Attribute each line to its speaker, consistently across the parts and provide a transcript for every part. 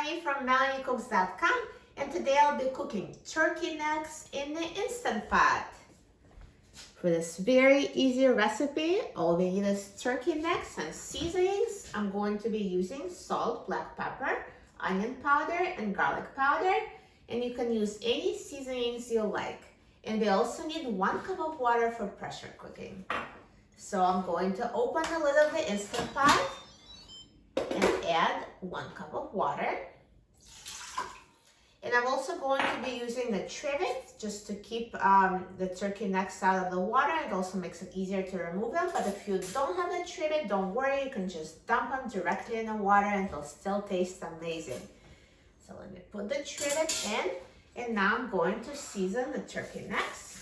Speaker 1: Melanie from MelanieCooks.com, and today I'll be cooking turkey necks in the Instant Pot. For this very easy recipe, all we need is turkey necks and seasonings. I'm going to be using salt, black pepper, onion powder, and garlic powder, and you can use any seasonings you like. And we also need 1 cup of water for pressure cooking. So I'm going to open the lid of the Instant Pot and add 1 cup of water. And I'm also going to be using the trivet just to keep the turkey necks out of the water. It also makes it easier to remove them. But if you don't have the trivet, don't worry. You can just dump them directly in the water and they'll still taste amazing. So let me put the trivet in. And now I'm going to season the turkey necks.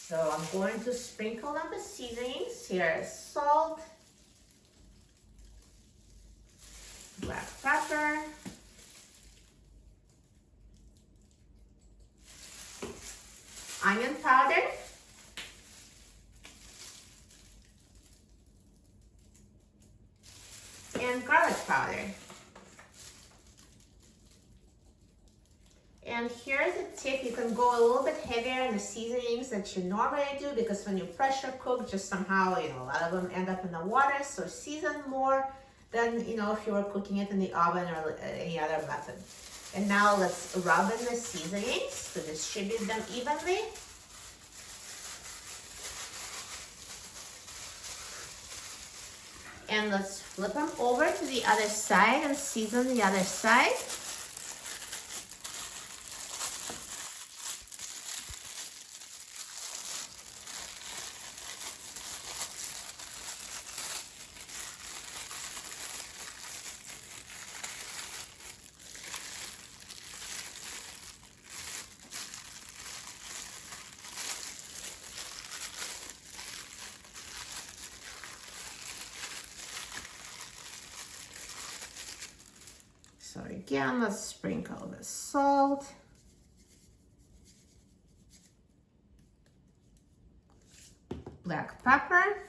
Speaker 1: So I'm going to sprinkle on the seasonings. Here is salt, black pepper, onion powder, and garlic powder. And here's a tip, you can go a little bit heavier in the seasonings that you normally do, because when you pressure cook, just somehow, a lot of them end up in the water. So season more than, if you were cooking it in the oven or any other method. And now let's rub in the seasonings to distribute them evenly. And let's flip them over to the other side and season the other side. So again, let's sprinkle the salt. Black pepper.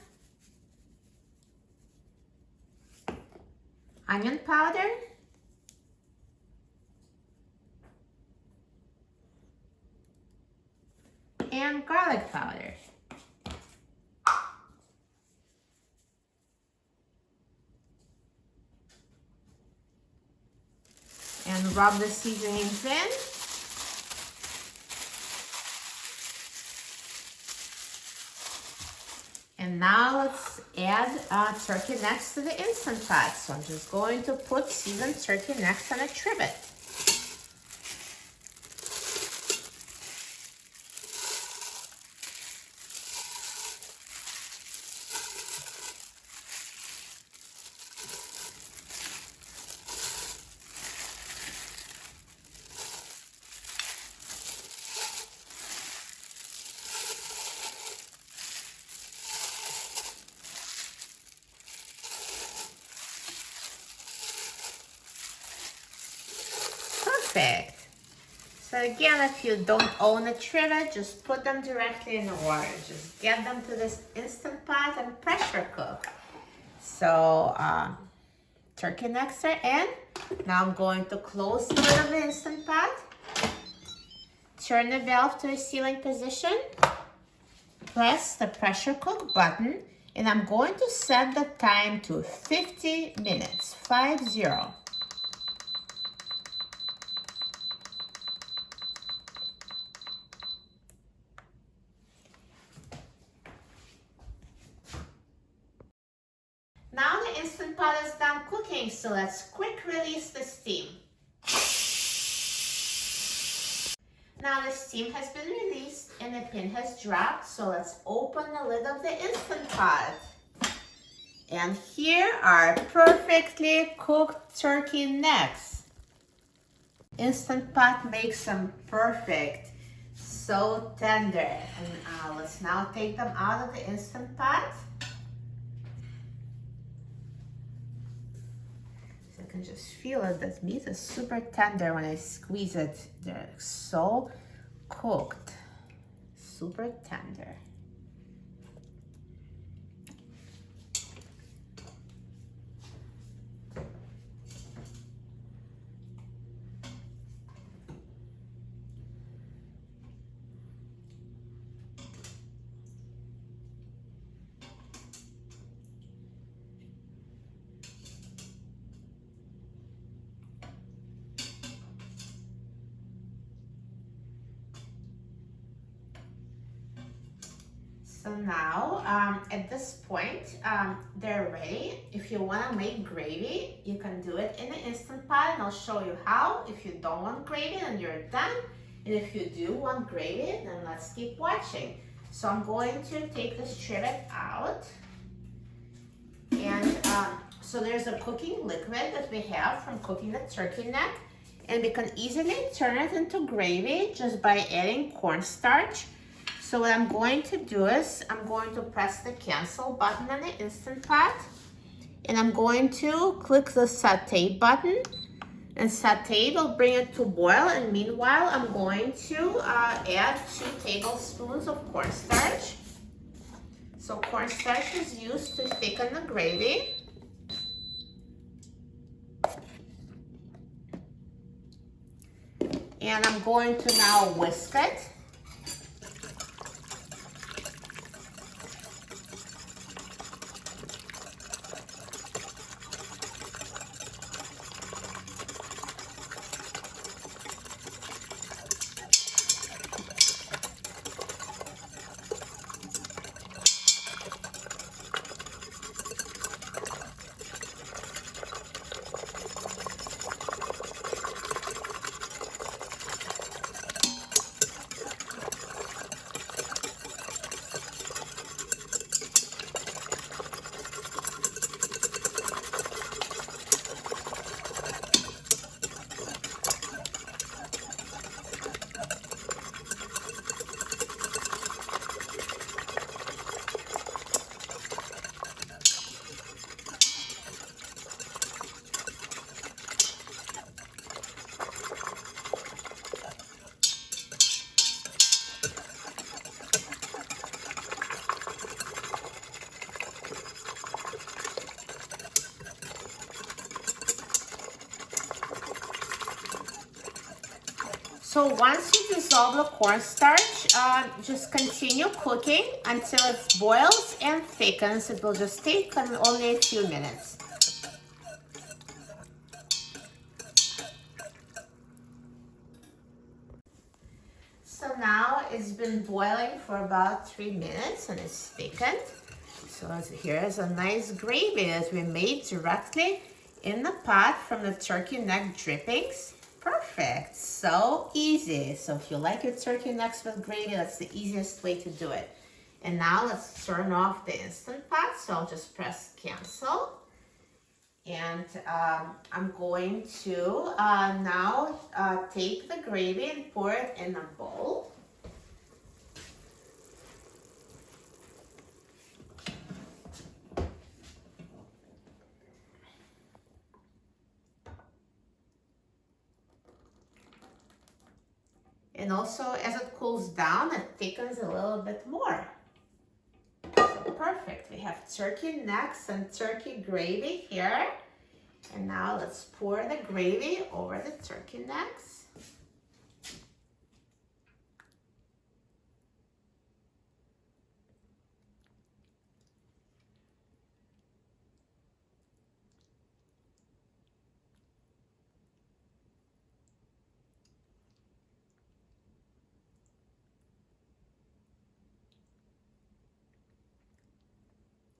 Speaker 1: Onion powder. And garlic powder. And rub the seasonings in. And now let's add turkey necks to the Instant Pot. So I'm just going to put seasoned turkey necks on a trivet. Perfect. So again, if you don't own a trivet, just put them directly in the water. Just get them to this Instant Pot and pressure cook. So turkey necks are in. Now I'm going to close the lid of the Instant Pot. Turn the valve to a sealing position. Press the pressure cook button. And I'm going to set the time to 50 minutes, 50. Now the Instant Pot is done cooking, so let's quick release the steam. Now the steam has been released and the pin has dropped, so let's open the lid of the Instant Pot. And here are perfectly cooked turkey necks. Instant Pot makes them perfect, so tender. And let's now take them out of the Instant Pot. I can just feel it. That meat is super tender when I squeeze it. They're so cooked, super tender. So now, at this point, they're ready. If you want to make gravy, you can do it in the Instant Pot, and I'll show you how. If you don't want gravy, then you're done. And if you do want gravy, then let's keep watching. So I'm going to take this trivet out. And so there's a cooking liquid that we have from cooking the turkey neck. And we can easily turn it into gravy just by adding cornstarch. So what I'm going to do is I'm going to press the cancel button on the Instant Pot, and I'm going to click the saute button, and saute will bring it to boil. And meanwhile, I'm going to add 2 tablespoons of cornstarch. So cornstarch is used to thicken the gravy. And I'm going to now whisk it. So once you dissolve the cornstarch, just continue cooking until it boils and thickens. It will just take only a few minutes. So now it's been boiling for about 3 minutes and it's thickened. So here's a nice gravy that we made directly in the pot from the turkey neck drippings. Perfect, so easy. So if you like your turkey necks with gravy, that's the easiest way to do it. And now let's turn off the Instant Pot. So I'll just press cancel. And I'm going to now take the gravy and pour it in a bowl. And also, as it cools down, it thickens a little bit more. So perfect. We have turkey necks and turkey gravy here. And now let's pour the gravy over the turkey necks.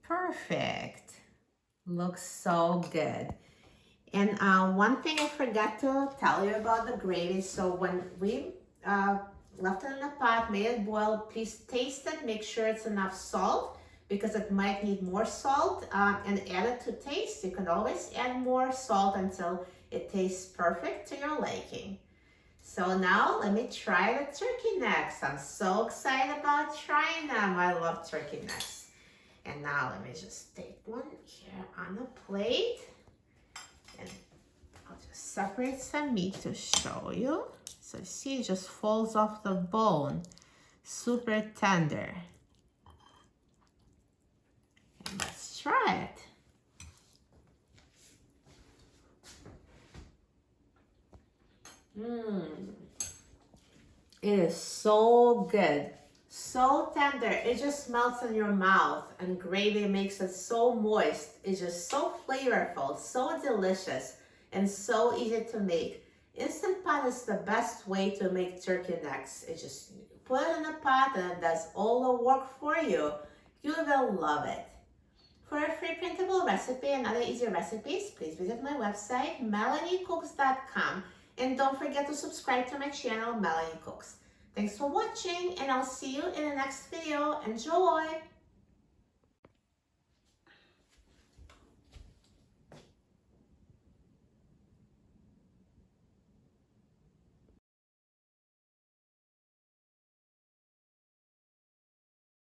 Speaker 1: Perfect. Looks so good. And one thing I forgot to tell you about the gravy. So when we left it in the pot, made it boil, please taste it. Make sure it's enough salt because it might need more salt, and add it to taste. You can always add more salt until it tastes perfect to your liking. So now let me try the turkey necks. I'm so excited about trying them. I love turkey necks. And now let me just take one here on the plate, and I'll just separate some meat to show you. So see, it just falls off the bone, super tender. And let's try it. It is so good. So tender, it just melts in your mouth, and gravy makes it so moist. It's just so flavorful, so delicious, and so easy to make. Instant Pot is the best way to make turkey necks. It's just put it in a pot and it does all the work for you. You will love it. For a free printable recipe and other easy recipes, please visit my website, melaniecooks.com. And don't forget to subscribe to my channel, Melanie Cooks. Thanks for watching, and I'll see you in the next video. Enjoy!